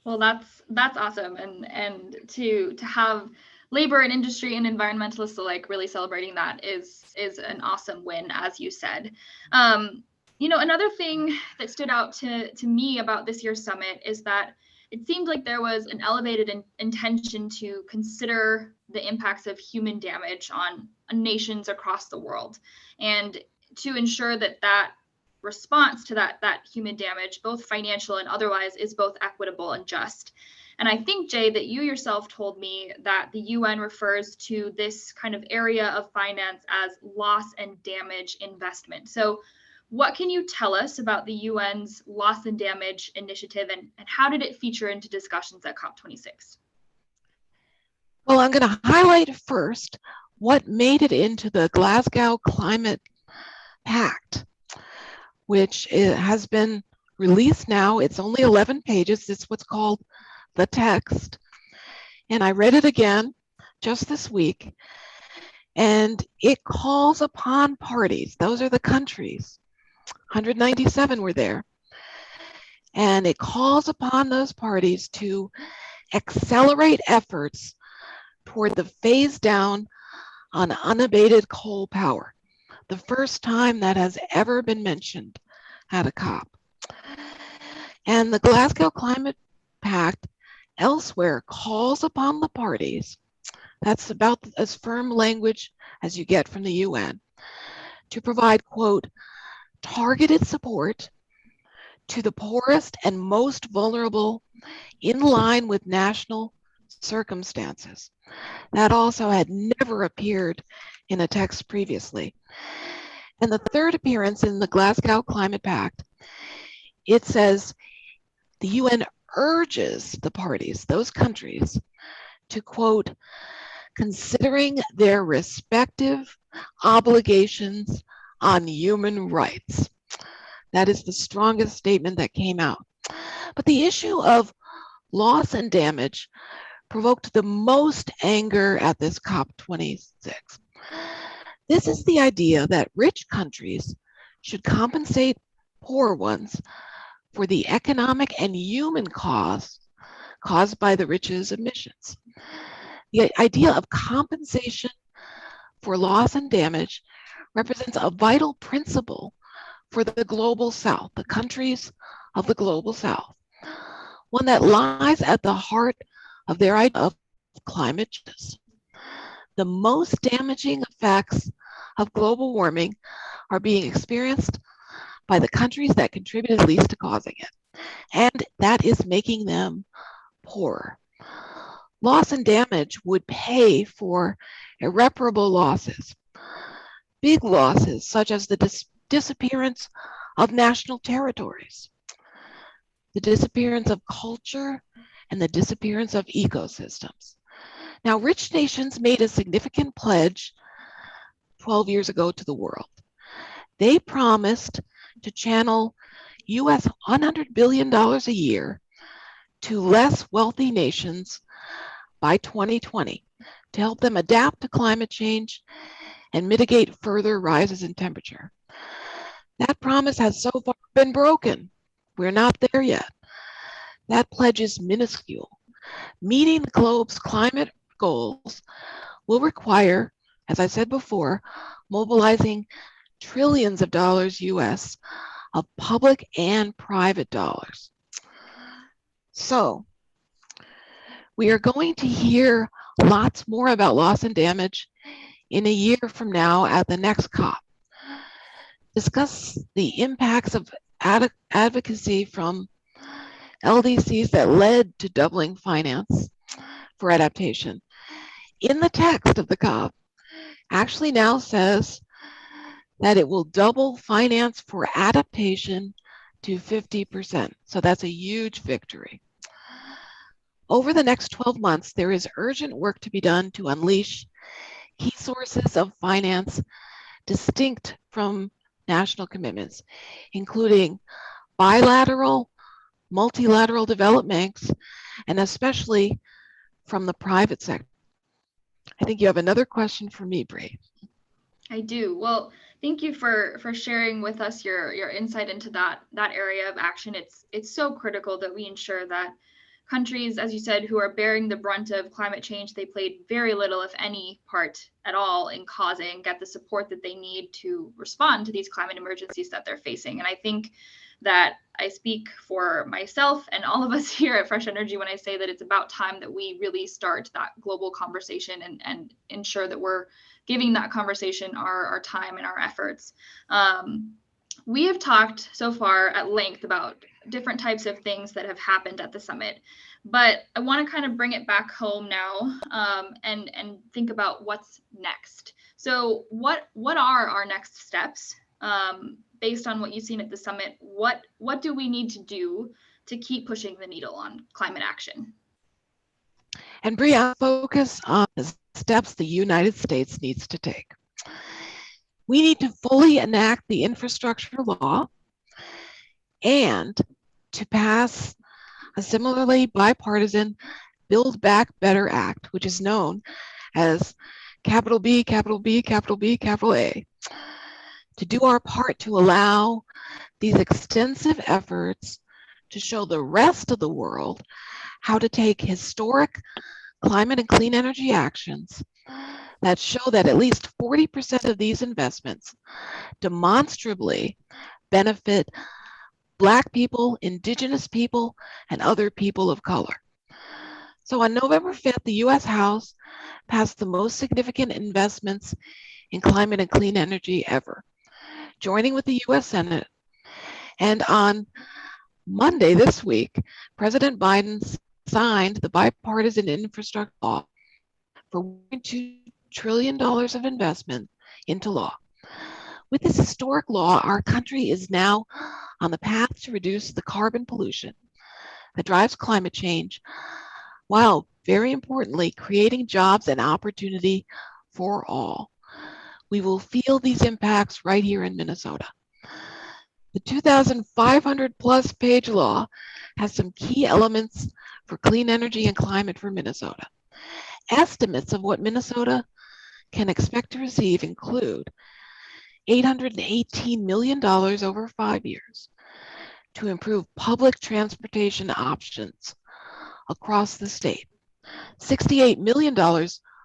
Well, that's awesome, and to have labor and industry and environmentalists alike really celebrating that is an awesome win, as you said. Another thing that stood out to me about this year's summit is that it seemed like there was an elevated intention to consider the impacts of human damage on nations across the world, and to ensure that response to that human damage, both financial and otherwise, is both equitable and just. And I think, Jay, that you yourself told me that the UN refers to this kind of area of finance as loss and damage investment. So what can you tell us about the UN's loss and damage initiative, and how did it feature into discussions at COP26? Well, I'm going to highlight first what made it into the Glasgow Climate Act, which has been released now. It's only 11 pages. It's what's called the text. And I read it again just this week. And it calls upon parties, those are the countries, 197 were there. And it calls upon those parties to accelerate efforts toward the phase down on unabated coal power, the first time that has ever been mentioned at a COP. And the Glasgow Climate Pact elsewhere calls upon the parties, that's about as firm language as you get from the UN, to provide, quote, targeted support to the poorest and most vulnerable in line with national circumstances. That also had never appeared in a text previously. And the third appearance in the Glasgow Climate Pact, it says the UN urges the parties, those countries, to, quote, considering their respective obligations on human rights. That is the strongest statement that came out. But the issue of loss and damage provoked the most anger at this COP26. This is the idea that rich countries should compensate poor ones for the economic and human costs caused by the rich's emissions. The idea of compensation for loss and damage represents a vital principle for the global South, the countries of the global South, one that lies at the heart of their idea of climate justice. The most damaging effects of global warming are being experienced by the countries that contributed least to causing it, and that is making them poor. Loss and damage would pay for irreparable losses, big losses such as the disappearance of national territories, the disappearance of culture, and the disappearance of ecosystems. Now, rich nations made a significant pledge 12 years ago to the world. They promised to channel US $100 billion a year to less wealthy nations by 2020 to help them adapt to climate change and mitigate further rises in temperature. That promise has so far been broken. We're not there yet. That pledge is minuscule. Meeting the globe's climate goals will require, as I said before, mobilizing trillions of dollars US of public and private dollars. So we are going to hear lots more about loss and damage in a year from now at the next COP. Discuss the impacts of advocacy from LDCs that led to doubling finance for adaptation. In the text of the COP, actually now says that it will double finance for adaptation to 50%. So that's a huge victory. Over the next 12 months, there is urgent work to be done to unleash key sources of finance distinct from national commitments, including bilateral, multilateral developments, and especially from the private sector. I think you have another question for me, Bree. I do. Well, thank you for sharing with us your insight into that area of action. It's so critical that we ensure that countries, as you said, who are bearing the brunt of climate change, they played very little, if any, part at all in get the support that they need to respond to these climate emergencies that they're facing. And I think that I speak for myself and all of us here at Fresh Energy when I say that it's about time that we really start that global conversation and ensure that we're giving that conversation our time and our efforts. We have talked so far at length about different types of things that have happened at the summit, but I want to kind of bring it back home now and think about what's next. So what are our next steps based on what you've seen at the summit? What do we need to do to keep pushing the needle on climate action? And Bree, I'll focus on the steps the United States needs to take. We need to fully enact the infrastructure law and to pass a similarly bipartisan Build Back Better Act, which is known as capital B, capital B, capital B, capital A, to do our part to allow these extensive efforts to show the rest of the world how to take historic climate and clean energy actions that show that at least 40% of these investments demonstrably benefit Black people, Indigenous people, and other people of color. So on November 5th, the US House passed the most significant investments in climate and clean energy ever, joining with the US Senate. And on Monday this week, President Biden signed the bipartisan infrastructure law for $1.2 trillion of investment into law. With this historic law, our country is now on the path to reduce the carbon pollution that drives climate change, while very importantly, creating jobs and opportunity for all. We will feel these impacts right here in Minnesota. The 2,500 plus page law has some key elements for clean energy and climate for Minnesota. Estimates of what Minnesota can expect to receive include $818 million over 5 years to improve public transportation options across the state, $68 million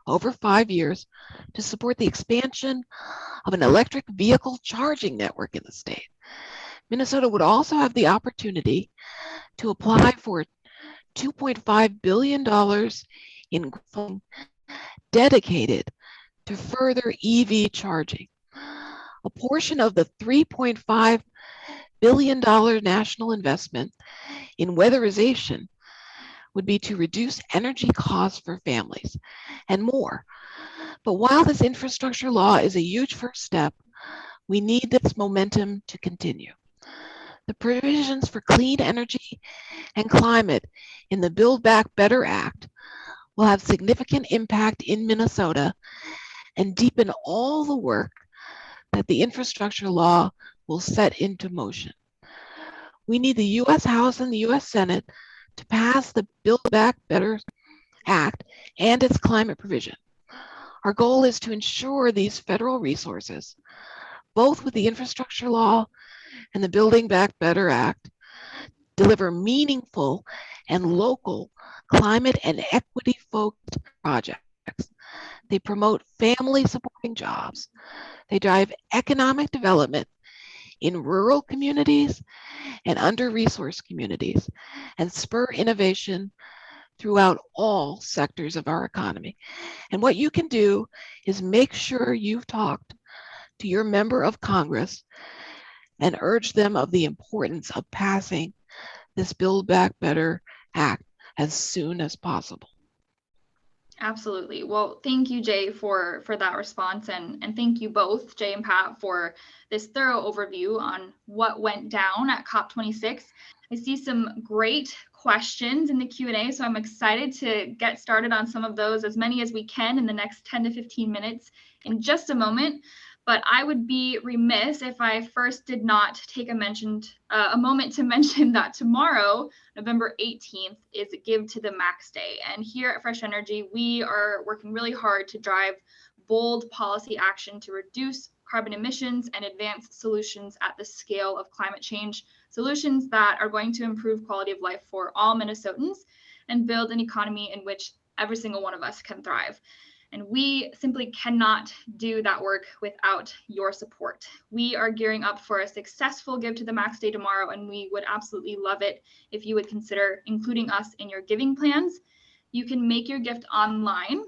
over 5 years to support the expansion of an electric vehicle charging network in the state. Minnesota would also have the opportunity to apply for $2.5 billion in funding dedicated to further EV charging. A portion of the $3.5 billion national investment in weatherization would be to reduce energy costs for families and more. But while this infrastructure law is a huge first step, we need this momentum to continue. The provisions for clean energy and climate in the Build Back Better Act will have significant impact in Minnesota and deepen all the work that the infrastructure law will set into motion. We need the US House and the US Senate to pass the Build Back Better Act and its climate provision. Our goal is to ensure these federal resources, both with the infrastructure law and the Building Back Better Act, deliver meaningful and local climate and equity-focused projects. They promote family-supporting jobs. They drive economic development in rural communities and under-resourced communities, and spur innovation throughout all sectors of our economy. And what you can do is make sure you've talked to your member of Congress and urge them of the importance of passing this Build Back Better Act as soon as possible. Absolutely. Well, thank you, Jay, for that response. And thank you both, Jay and Pat, for this thorough overview on what went down at COP26. I see some great questions in the Q&A, so I'm excited to get started on some of those, as many as we can in the next 10 to 15 minutes in just a moment. But I would be remiss if I first did not take a moment to mention that tomorrow, November 18th, is Give to the Max Day. And here at Fresh Energy, we are working really hard to drive bold policy action to reduce carbon emissions and advance solutions at the scale of climate change, solutions that are going to improve quality of life for all Minnesotans and build an economy in which every single one of us can thrive. And we simply cannot do that work without your support. We are gearing up for a successful Give to the Max Day tomorrow, and we would absolutely love it if you would consider including us in your giving plans. You can make your gift online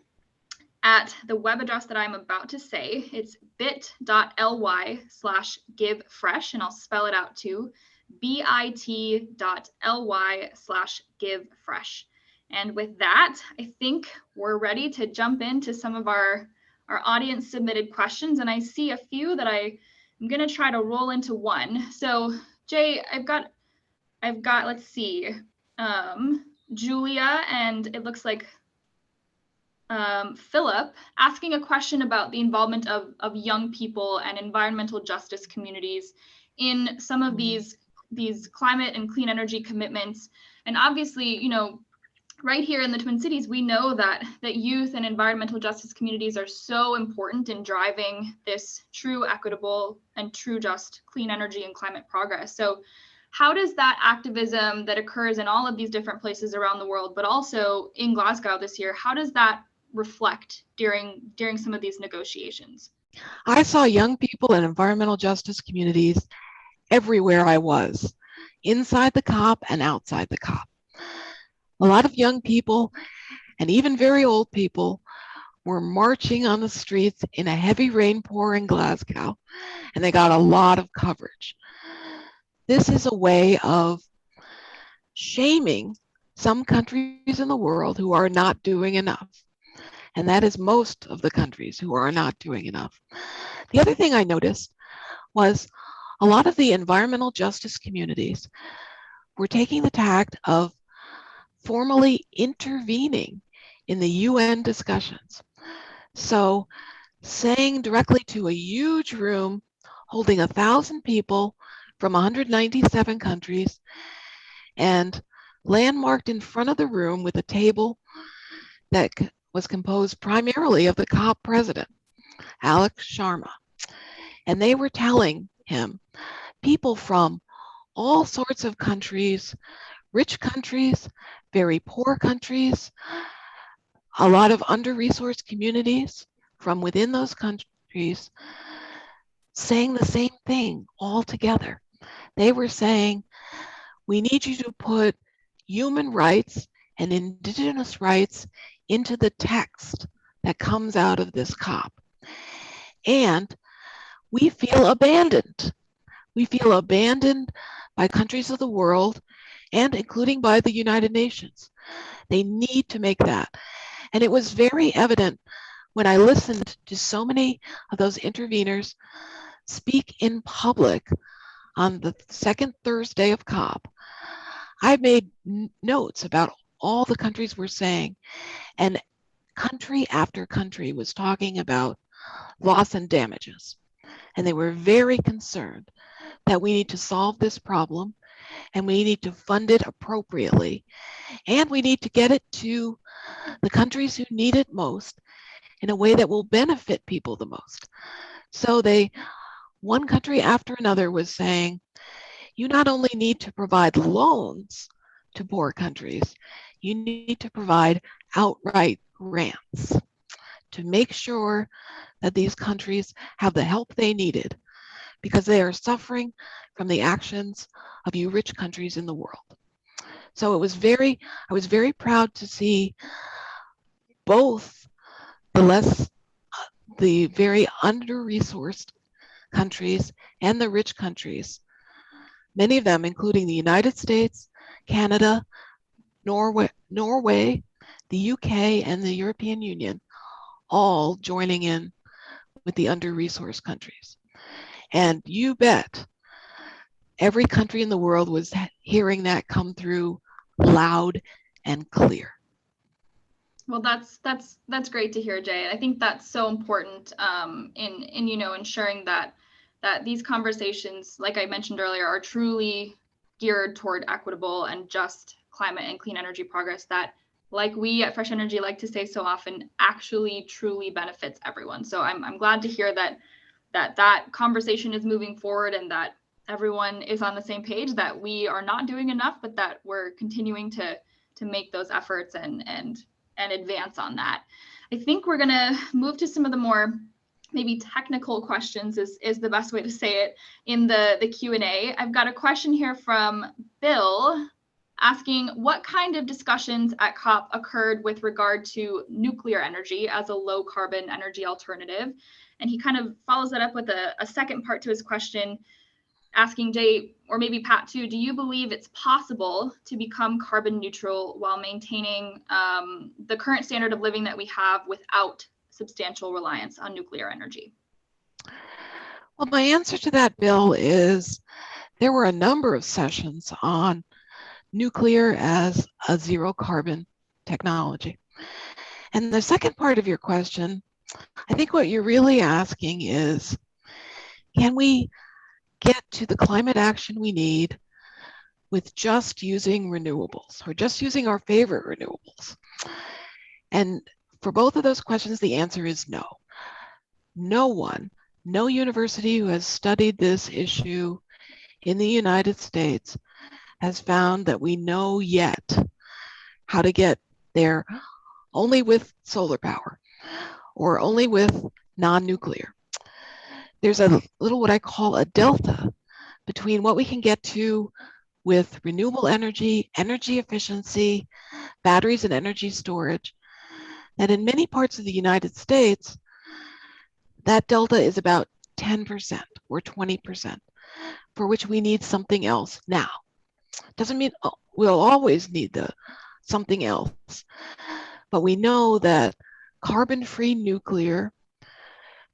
at the web address that I'm about to say. It's bit.ly/givefresh, and I'll spell it out too, bit.ly/givefresh. And with that, I think we're ready to jump into some of our audience submitted questions. And I see a few that I'm going to try to roll into one. So Jay, I've got, let's see, Julia, and it looks like Philip asking a question about the involvement of young people and environmental justice communities in some of these climate and clean energy commitments. And obviously, you know, right here in the Twin Cities, we know that youth and environmental justice communities are so important in driving this true, equitable, and true just clean energy and climate progress. So how does that activism that occurs in all of these different places around the world, but also in Glasgow this year, how does that reflect during some of these negotiations? I saw young people and environmental justice communities everywhere I was, inside the COP and outside the COP. A lot of young people and even very old people were marching on the streets in a heavy rainpour in Glasgow, and they got a lot of coverage. This is a way of shaming some countries in the world who are not doing enough. And that is most of the countries who are not doing enough. The other thing I noticed was a lot of the environmental justice communities were taking the tact of formally intervening in the UN discussions. So saying directly to a huge room holding 1,000 people from 197 countries and landmarked in front of the room with a table that was composed primarily of the COP president, Alex Sharma. And they were telling him, people from all sorts of countries, rich countries, very poor countries, a lot of under-resourced communities from within those countries, saying the same thing all together. They were saying, we need you to put human rights and indigenous rights into the text that comes out of this COP. And we feel abandoned. We feel abandoned by countries of the world and including by the United Nations. They need to make that. And it was very evident when I listened to so many of those interveners speak in public on the second Thursday of COP. I made notes about all the countries were saying, and country after country was talking about loss and damages. And they were very concerned that we need to solve this problem and we need to fund it appropriately. And we need to get it to the countries who need it most in a way that will benefit people the most. So one country after another was saying, you not only need to provide loans to poor countries, you need to provide outright grants to make sure that these countries have the help they needed, because they are suffering from the actions of you rich countries in the world. So I was very proud to see both the very under-resourced countries and the rich countries, many of them including the United States, Canada, Norway, the UK, and the European Union, all joining in with the under-resourced countries. And you bet every country in the world was hearing that come through loud and clear. Well, that's great to hear, Jay. I think that's so important in ensuring that these conversations, like I mentioned earlier, are truly geared toward equitable and just climate and clean energy progress that, like we at Fresh Energy like to say so often, actually truly benefits everyone. So I'm glad to hear that conversation is moving forward and that everyone is on the same page, that we are not doing enough, but that we're continuing to make those efforts and advance on that. I think we're going to move to some of the more maybe technical questions is the best way to say it in the Q&A. I've got a question here from Bill asking what kind of discussions at COP occurred with regard to nuclear energy as a low carbon energy alternative. And he kind of follows that up with a second part to his question, asking Jay, or maybe Pat too, do you believe it's possible to become carbon neutral while maintaining the current standard of living that we have without substantial reliance on nuclear energy? Well, my answer to that, Bill, is there were a number of sessions on nuclear as a zero carbon technology. And the second part of your question, I think what you're really asking is, can we get to the climate action we need with just using renewables or just using our favorite renewables? And for both of those questions, the answer is no. No university who has studied this issue in the United States has found that we know yet how to get there only with solar power or only with non-nuclear. There's a little what I call a delta between what we can get to with renewable energy, energy efficiency, batteries and energy storage. And in many parts of the United States, that delta is about 10% or 20%, for which we need something else now. Doesn't mean we'll always need something else, but we know that carbon-free nuclear,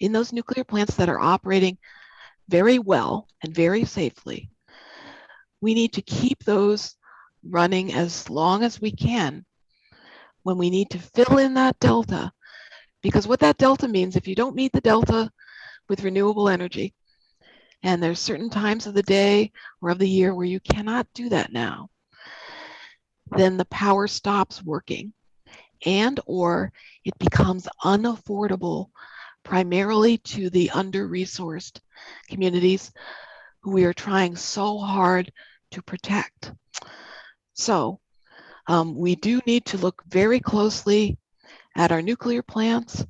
in those nuclear plants that are operating very well and very safely, we need to keep those running as long as we can when we need to fill in that delta. Because what that delta means, if you don't meet the delta with renewable energy, and there's certain times of the day or of the year where you cannot do that now, then the power stops working and or it becomes unaffordable primarily to the under-resourced communities who we are trying so hard to protect. So we do need to look very closely at our nuclear plants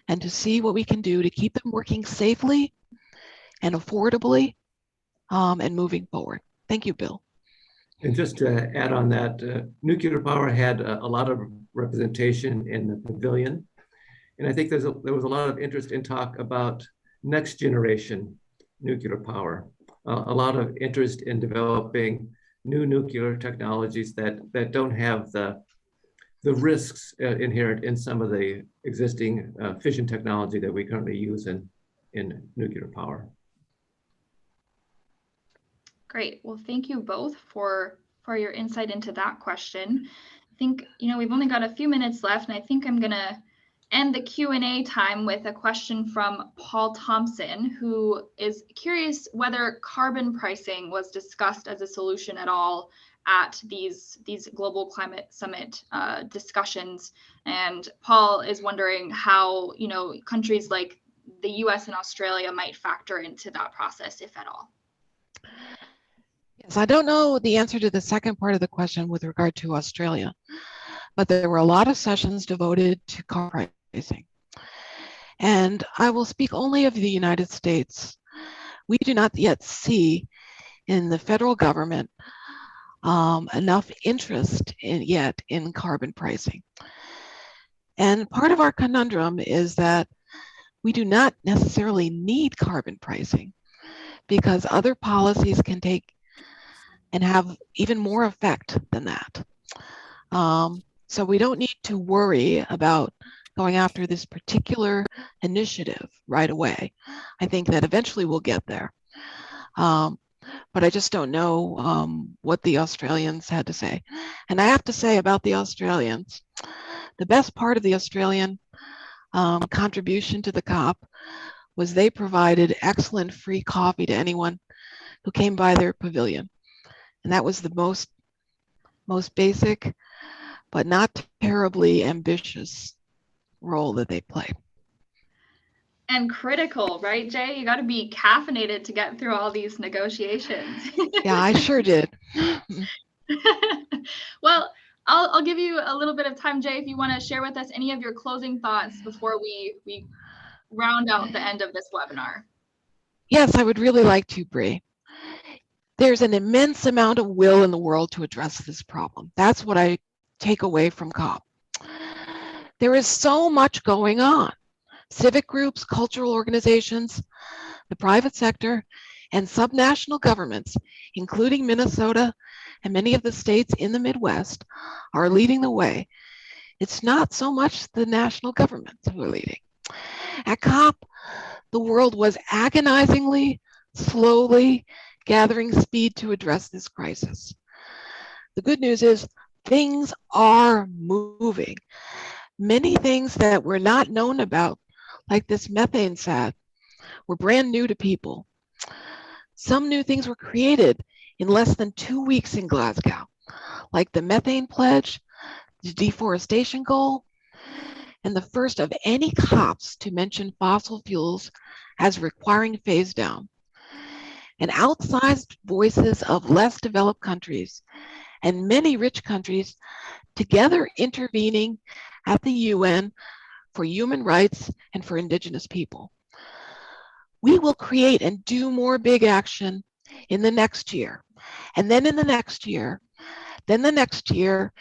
and to see what we can do to keep them working safely and affordably and moving forward. Thank you, Bill. And just to add on that, nuclear power had a lot of representation in the pavilion. And I think there was a lot of interest in talk about next generation nuclear power, a lot of interest in developing new nuclear technologies that don't have the risks inherent in some of the existing fission technology that we currently use in nuclear power. Great. Well, thank you both for your insight into that question. I think, we've only got a few minutes left, and I think I'm going to end the Q&A time with a question from Paul Thompson, who is curious whether carbon pricing was discussed as a solution at all at these global climate summit discussions. And Paul is wondering how, you know, countries like the US and Australia might factor into that process, if at all. Yes, I don't know the answer to the second part of the question with regard to Australia, but there were a lot of sessions devoted to carbon pricing. And I will speak only of the United States. We do not yet see in the federal government enough interest yet in carbon pricing. And part of our conundrum is that we do not necessarily need carbon pricing because other policies can take and have even more effect than that. So we don't need to worry about going after this particular initiative right away. I think that eventually we'll get there. But I just don't know what the Australians had to say. And I have to say about the Australians, the best part of the Australian contribution to the COP was they provided excellent free coffee to anyone who came by their pavilion. And that was the most basic, but not terribly ambitious role that they play. And critical, right, Jay? You got to be caffeinated to get through all these negotiations. Yeah, I sure did. Well, I'll give you a little bit of time, Jay, if you want to share with us any of your closing thoughts before we round out the end of this webinar. Yes, I would really like to, Bree. There's an immense amount of will in the world to address this problem. That's what I take away from COP. There is so much going on. Civic groups, cultural organizations, the private sector, and subnational governments, including Minnesota and many of the states in the Midwest, are leading the way. It's not so much the national governments who are leading. At COP, the world was agonizingly, slowly gathering speed to address this crisis. The good news is things are moving. Many things that were not known about, like this methane SAD, were brand new to people. Some new things were created in less than 2 weeks in Glasgow, like the methane pledge, the deforestation goal, and the first of any COPs to mention fossil fuels as requiring phase down. And outsized voices of less developed countries and many rich countries together intervening at the UN for human rights and for indigenous people. We will create and do more big action in the next year, and then in the next year, then the next year,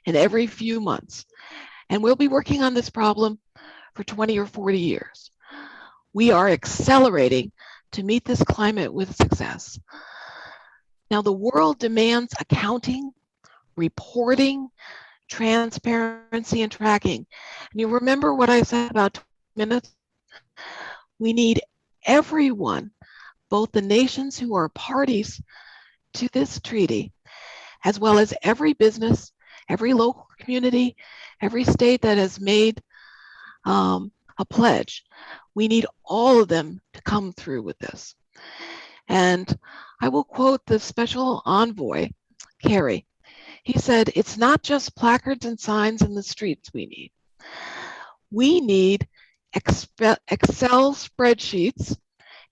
and every few months. And we'll be working on this problem for 20 or 40 years. We are accelerating to meet this climate with success. Now, the world demands accounting, reporting, transparency, and tracking. And you remember what I said about 20 minutes? We need everyone, both the nations who are parties to this treaty, as well as every business, every local community, every state that has made a pledge. We need all of them to come through with this. And I will quote the special envoy, Kerry. He said, "It's not just placards and signs in the streets we need. We need Excel spreadsheets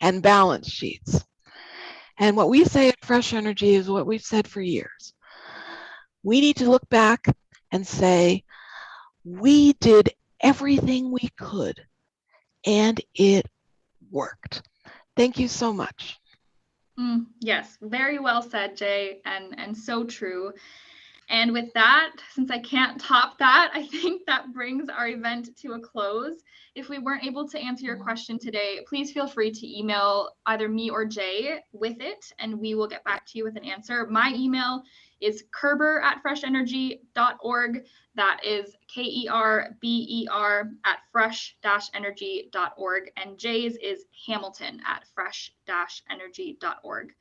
and balance sheets." And what we say at Fresh Energy is what we've said for years. We need to look back and say, we did everything we could and it worked. Thank you so much. Yes, very well said, Jay, and so true. And with that, since I can't top that, I think that brings our event to a close. If we weren't able to answer your question today, please feel free to email either me or Jay with it, and we will get back to you with an answer. My email is kerber@freshenergy.org. That is KERBER@fresh-energy.org. And Jay's is hamilton@fresh-energy.org.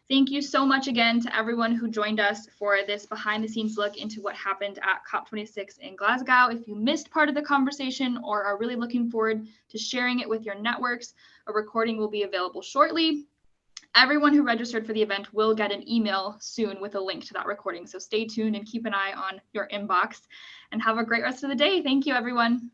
Thank you so much again to everyone who joined us for this behind the scenes look into what happened at COP26 in Glasgow. If you missed part of the conversation or are really looking forward to sharing it with your networks, a recording will be available shortly. Everyone who registered for the event will get an email soon with a link to that recording. So stay tuned and keep an eye on your inbox, and have a great rest of the day. Thank you, everyone.